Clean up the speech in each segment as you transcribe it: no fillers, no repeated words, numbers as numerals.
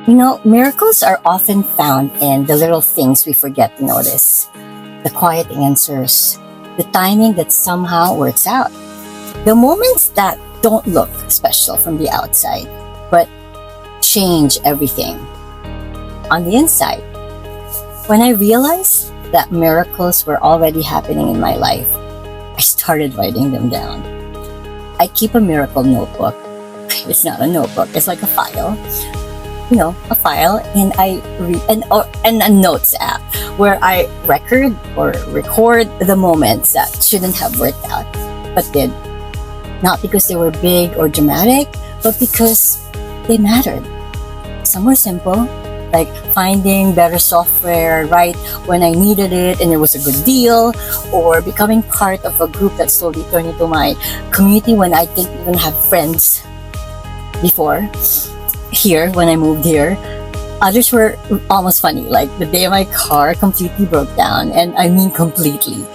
Miracles are often found in the little things we forget to notice, the quiet answers, the timing that somehow works out, the moments that don't look special from the outside, but change everything on the inside. When I realized that miracles were already happening in my life, I started writing them down. I keep a miracle notebook. It's not a notebook, it's like a file. A file, and I read and a notes app where I record the moments that shouldn't have worked out, but did. Not because they were big or dramatic, but because they mattered. Some were simple, like finding better software right when I needed it and it was a good deal, or becoming part of a group that slowly turned into my community when I didn't even have friends before. Here, when I moved here, others were almost funny, like the day my car completely broke down, and I mean completely.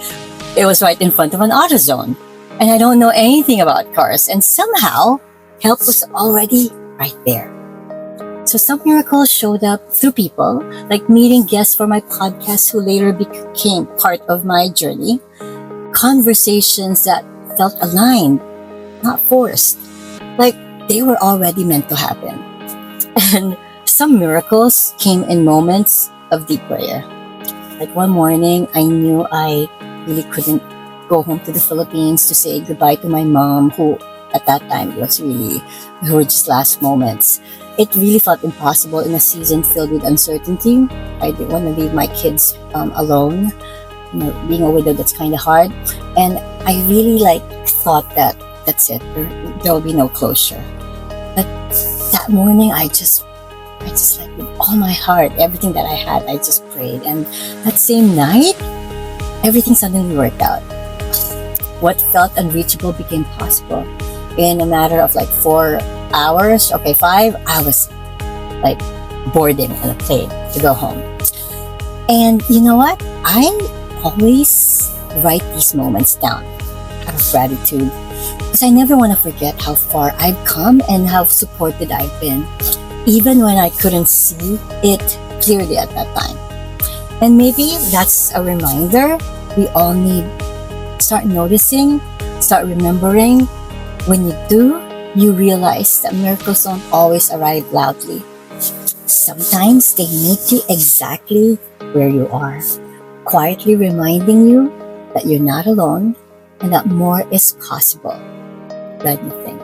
It was right in front of an AutoZone, and I don't know anything about cars, and somehow help was already right there. So some miracles showed up through people, like meeting guests for my podcast who later became part of my journey, conversations that felt aligned, not forced, like they were already meant to happen. And some miracles came in moments of deep prayer. Like one morning, I knew I really couldn't go home to the Philippines to say goodbye to my mom, who at that time we were just last moments. It really felt impossible in a season filled with uncertainty. I didn't want to leave my kids alone. Being a widow, that's kind of hard. And I really thought that that's it. There will be no closure. But that morning, I just with all my heart, everything that I had, I just prayed. And that same night, everything suddenly worked out. What felt unreachable became possible. In a matter of 4 hours, 5, I was boarding on a plane to go home. And you know what? I always write these moments down out of gratitude, because I never want to forget how far I've come and how supported I've been, even when I couldn't see it clearly at that time. And maybe that's a reminder we all need. Start noticing, start remembering. When you do, you realize that miracles don't always arrive loudly. Sometimes they meet you exactly where you are, quietly reminding you that you're not alone and that more is possible than you think.